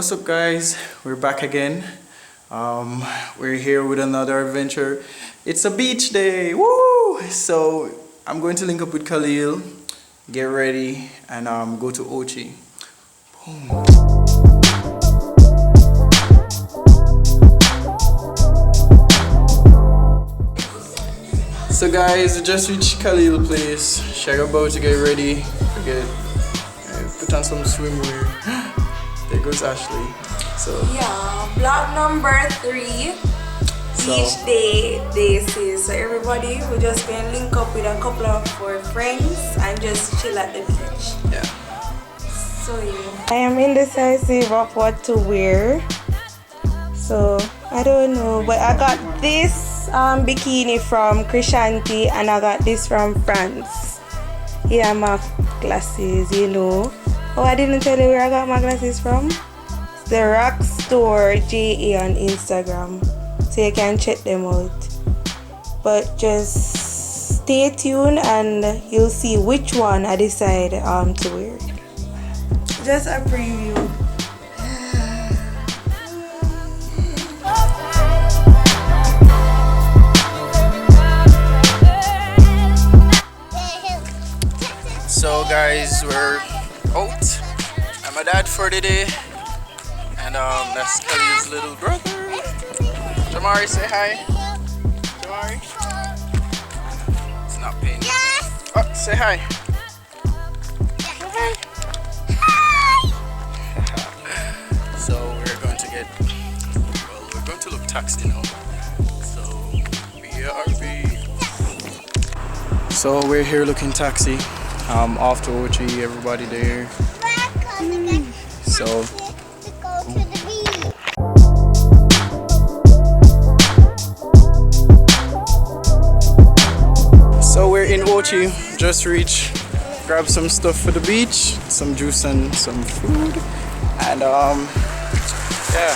What's up, guys? We're back again. We're here with another adventure. It's a beach day. Woo! So I'm going to link up with Khaleel, get ready, and go to Ocho. Boom. So guys, we just reached Khaleel place. She's about to get ready. Put on some swimwear. There goes Ashley. So yeah, vlog number 3. Beach day 6. So everybody, we're just gonna link up with a couple of our friends and just chill at the beach. yeah. So yeah, I am indecisive of what to wear. So I don't know, but I got this bikini from Krishanti and I got this from France. Here are my glasses, you know. Oh, I didn't tell you where I got my glasses from. It's the Rock Store JA on Instagram, so you can check them out. But just stay tuned and you'll see which one I decide to wear. Just a preview. So guys, we're out. I'm a dad for the day, and that's Khaleel's little brother. Jamari, say hi. Jamari. It's not paying. Yes. Oh, say hi. Hi. So we're going to get. Well, we're going to look taxi now. So BRB. So we're here looking taxi. Off to Ocho, everybody there. So To go to the beach. So we're in Ocho, just reached, grab some stuff for the beach, some juice and some food, and yeah,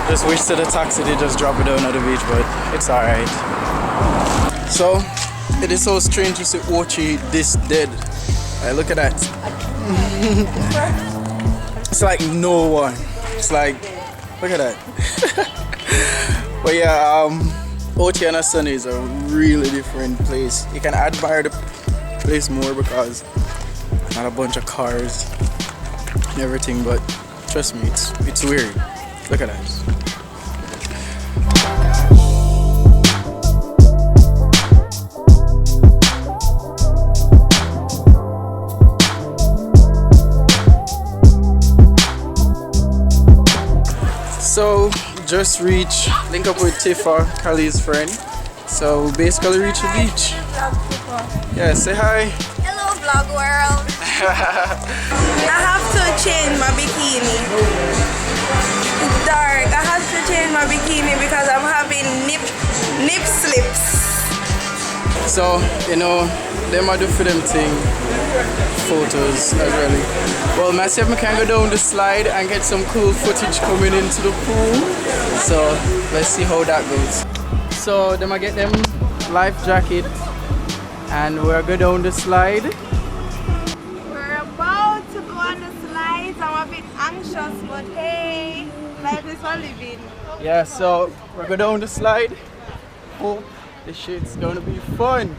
just wish to the taxi they just drop it down at the beach, but it's alright. So it is so strange to see Ocho this dead. Look at that. It's like no one. It's like, look at that. But yeah, Ocho on a Sunday is a really different place. You can admire the place more because not a bunch of cars and everything, but trust me, it's weird. Look at that. So just reach, link up with Tifa, Khaleel's friend. So basically reach the beach. Yeah, say hi. Hello vlog world. I have to change my bikini. It's dark. I have to change my bikini because I'm having nip slips. So, you know, them I do for them thing, photos as really. Well, myself I can go down the slide and get some cool footage coming into the pool. So let's see how that goes. So then I get them life jacket and we're go down the slide. We're about to go on the slides. I'm a bit anxious, but hey, life is for living. Yeah, so we're go down the slide. Hope this shit's gonna be fun.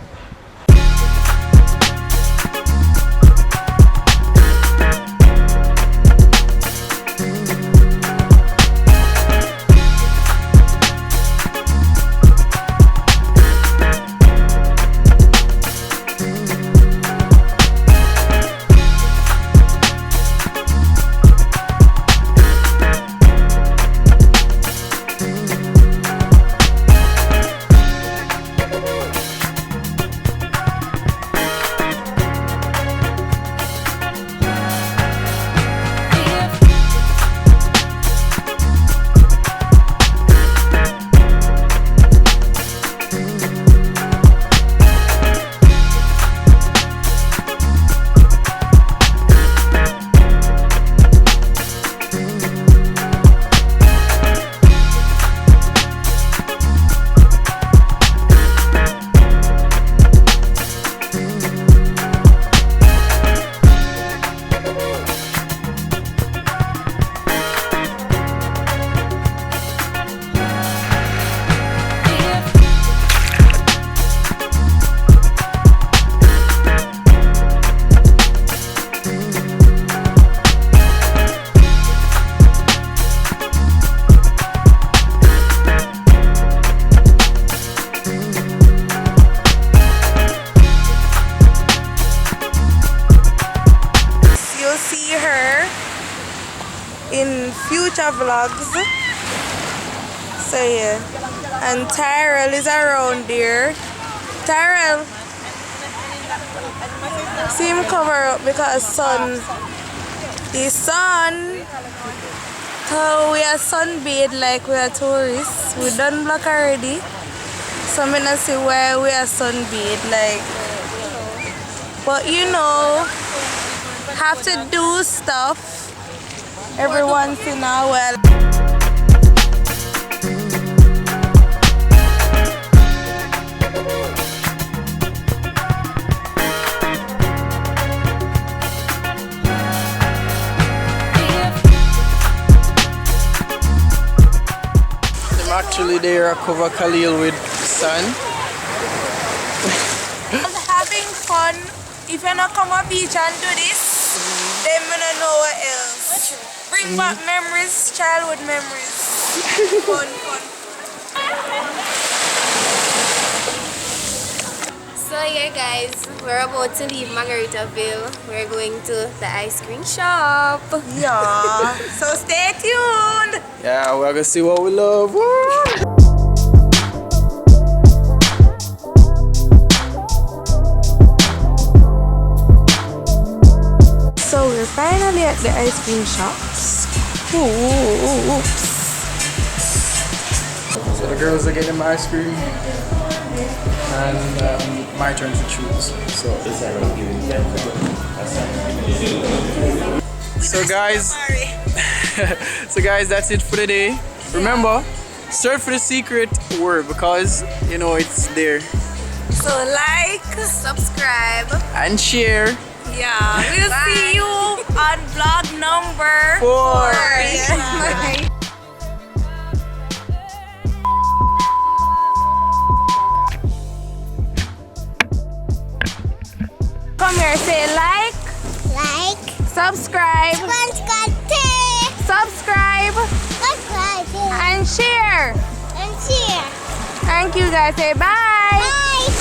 future vlogs. So yeah. And Tyrel is around there. Tyrel. See him cover up because the sun. So we are sunbathed like we are tourists. We done black already. So I'm gonna see where we are sunbathed like. But you know, have to do stuff every once in a while. Actually, they are cover Khaleel with sun. I'm having fun. If you not come on beach and do this, then you don't know what else. Bring back memories, childhood memories. Fun. So yeah guys, we're about to leave Margaritaville. We're going to the ice cream shop. Yeah. So stay tuned. Yeah, we're gonna see what we love. So we're finally at the ice cream shops. Oops. So the girls are getting my ice cream. And my turn to choose. So guys, that's it for the day. Remember, search for the secret word because you know it's there. So like, Subscribe. And share. yeah, we'll see you on vlog number 4. Yeah. Come here, say like, subscribe, subscribe, and share. Thank you guys, say bye. Bye.